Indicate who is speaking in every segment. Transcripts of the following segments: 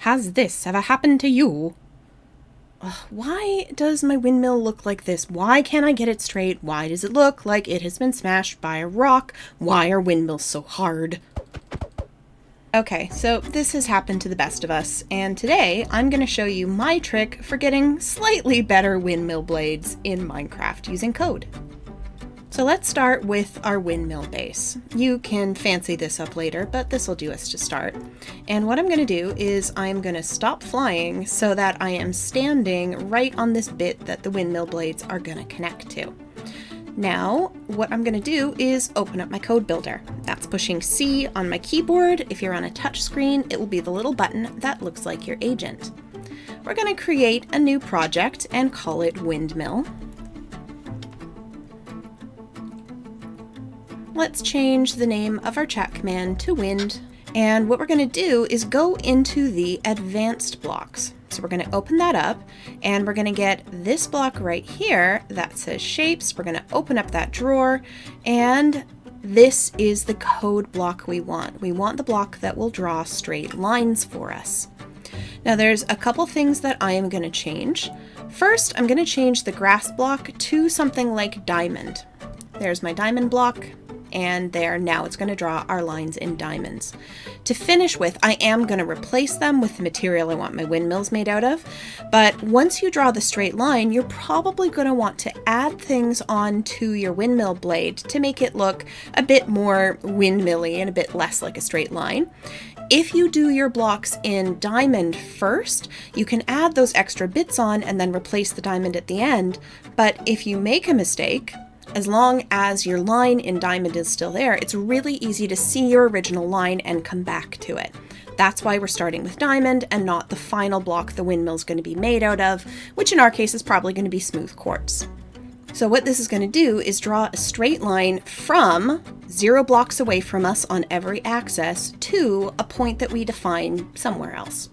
Speaker 1: Has this ever happened to you? Ugh, why does my windmill look like this? Why can't I get it straight? Why does it look like it has been smashed by a rock? Why are windmills so hard? Okay, so this has happened to the best of us, and today I'm going to show you my trick for getting slightly better windmill blades in Minecraft using code. So let's start with our windmill base. You can fancy this up later, but this will do us to start. And what I'm going to do is I'm going to stop flying so that I am standing right on this bit that the windmill blades are going to connect to. Now, what I'm going to do is open up my code builder. That's pushing C on my keyboard. If you're on a touch screen, it will be the little button that looks like your agent. We're going to create a new project and call it Windmill. Let's change the name of our chat command to Wind. And what we're going to do is go into the advanced blocks. So we're going to open that up and we're going to get this block right here that says shapes. We're going to open up that drawer and this is the code block we want. We want the block that will draw straight lines for us. Now there's a couple things that I am going to change. First, I'm going to change the grass block to something like diamond. There's my diamond block. And there, now it's going to draw our lines in diamonds. To finish with, I am going to replace them with the material I want my windmills made out of. But once you draw the straight line, you're probably going to want to add things onto your windmill blade to make it look a bit more windmilly and a bit less like a straight line. If you do your blocks in diamond first, you can add those extra bits on and then replace the diamond at the end. But if you make a mistake, as long as your line in diamond is still there, it's really easy to see your original line and come back to it. That's why we're starting with diamond and not the final block the windmill is going to be made out of, which in our case is probably going to be smooth quartz. So what this is going to do is draw a straight line from 0 blocks away from us on every axis to a point that we define somewhere else.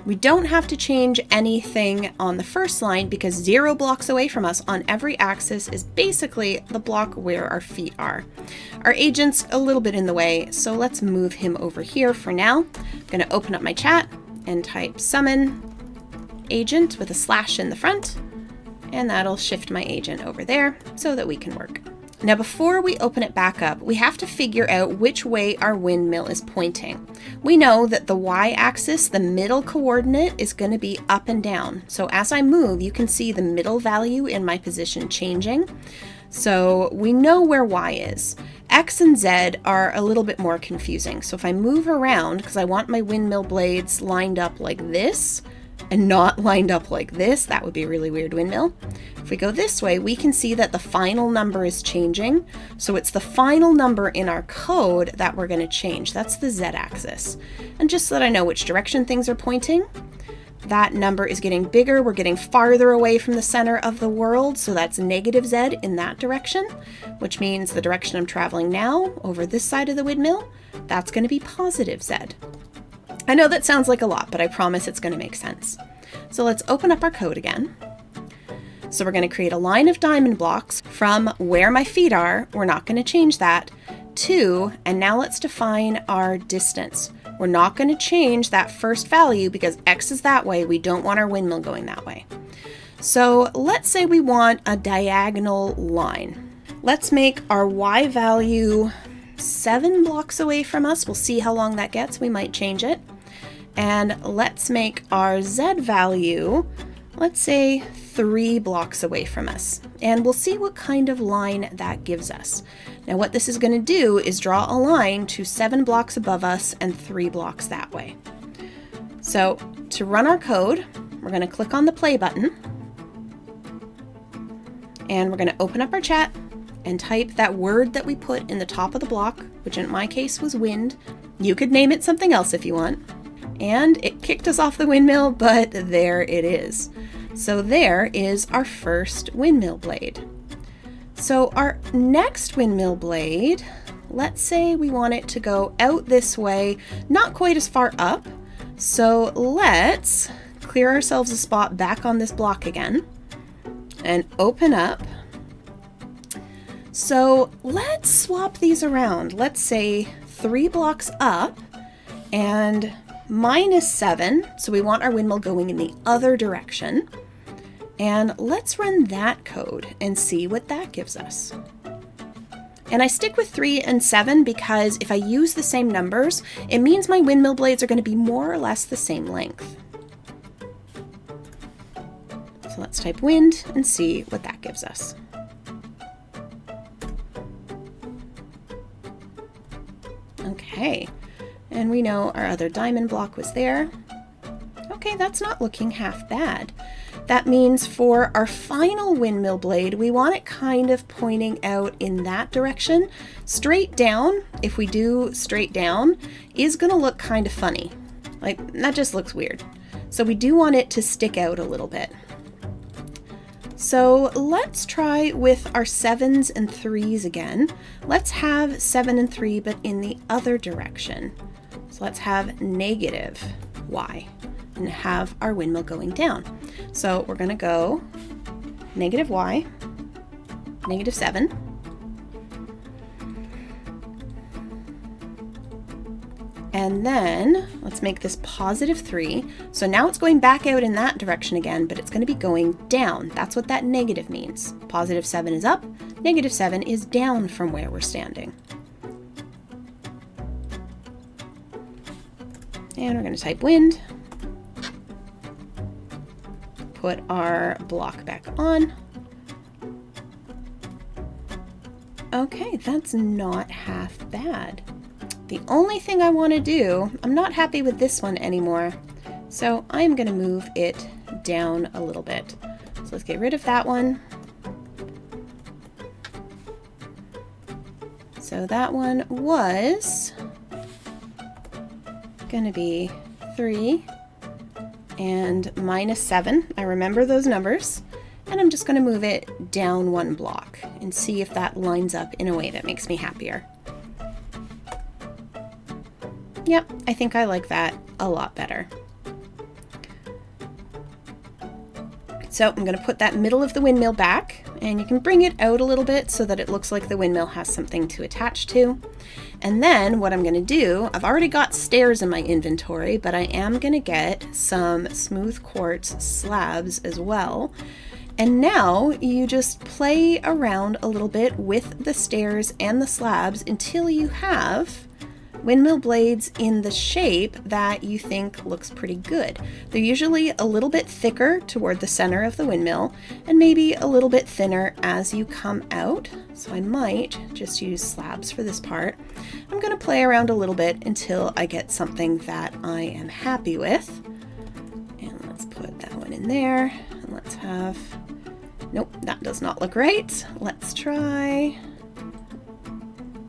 Speaker 1: We don't have to change anything on the first line because 0 blocks away from us on every axis is basically the block where our feet are. Our agent's a little bit in the way, so let's move him over here for now. I'm going to open up my chat and type summon agent with a slash in the front, and that'll shift my agent over there so that we can work. Now before we open it back up, we have to figure out which way our windmill is pointing. We know that the y-axis, the middle coordinate, is going to be up and down. So as I move, you can see the middle value in my position changing. So we know where y is. X and Z are a little bit more confusing. So if I move around, because I want my windmill blades lined up like this, and not lined up like this, that would be a really weird windmill. If we go this way, we can see that the final number is changing. So it's the final number in our code that we're going to change. That's the z-axis. And just so that I know which direction things are pointing, that number is getting bigger. We're getting farther away from the center of the world. So that's negative z in that direction, which means the direction I'm traveling now over this side of the windmill, that's going to be positive z. I know that sounds like a lot, but I promise it's going to make sense. So let's open up our code again. So we're going to create a line of diamond blocks from where my feet are. We're not going to change that to, and now let's define our distance. We're not going to change that first value because X is that way. We don't want our windmill going that way. So let's say we want a diagonal line. Let's make our Y value 7 blocks away from us. We'll see how long that gets. We might change it. And let's make our Z value, let's say 3 blocks away from us. And we'll see what kind of line that gives us. Now what this is going to do is draw a line to 7 blocks above us and 3 blocks that way. So to run our code, we're going to click on the play button. And we're going to open up our chat and type that word that we put in the top of the block, which in my case was wind. You could name it something else if you want. And it kicked us off the windmill, but there it is. So there is our first windmill blade. So our next windmill blade, let's say we want it to go out this way, not quite as far up. So let's clear ourselves a spot back on this block again and open up. So let's swap these around. Let's say 3 blocks up, and -7, so we want our windmill going in the other direction. And let's run that code and see what that gives us. And I stick with 3 and 7 because if I use the same numbers, it means my windmill blades are going to be more or less the same length. So let's type wind and see what that gives us. Okay, and we know our other diamond block was there. Okay, that's not looking half bad. That means for our final windmill blade, we want it kind of pointing out in that direction. Straight down, if we do straight down, is going to look kind of funny. Like, that just looks weird. So we do want it to stick out a little bit. So let's try with our 7s and 3s again. Let's have 7 and 3, but in the other direction. So let's have -y and have our windmill going down. So we're going to go -y, -7, and then let's make this +3. So now it's going back out in that direction again, but it's going to be going down. That's what that negative means. +7 is up, -7 is down from where we're standing. And we're going to type wind. Put our block back on. Okay, that's not half bad. The only thing I want to do, I'm not happy with this one anymore, so I'm going to move it down a little bit. So let's get rid of that one. So that one was going to be 3 and -7. I remember those numbers, and I'm just going to move it down 1 block and see if that lines up in a way that makes me happier. Yep, I think I like that a lot better. So I'm going to put that middle of the windmill back, and you can bring it out a little bit so that it looks like the windmill has something to attach to. And then what I'm going to do, I've already got stairs in my inventory, but I am going to get some smooth quartz slabs as well. And now you just play around a little bit with the stairs and the slabs until you have windmill blades in the shape that you think looks pretty good. They're usually a little bit thicker toward the center of the windmill and maybe a little bit thinner as you come out. So I might just use slabs for this part. I'm going to play around a little bit until I get something that I am happy with. And let's put that one in there. And let's have, nope, that does not look right. Let's try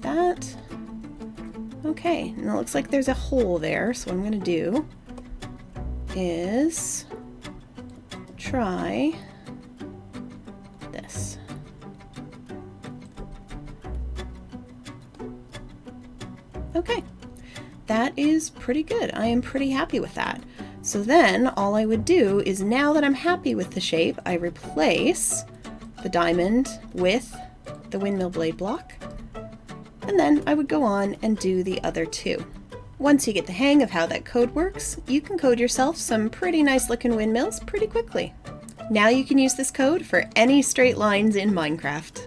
Speaker 1: that. Okay, and it looks like there's a hole there, so what I'm going to do is try this. Okay, that is pretty good. I am pretty happy with that. So then all I would do is, now that I'm happy with the shape, I replace the diamond with the windmill blade block. And then I would go on and do the other 2. Once you get the hang of how that code works, you can code yourself some pretty nice looking windmills pretty quickly. Now you can use this code for any straight lines in Minecraft.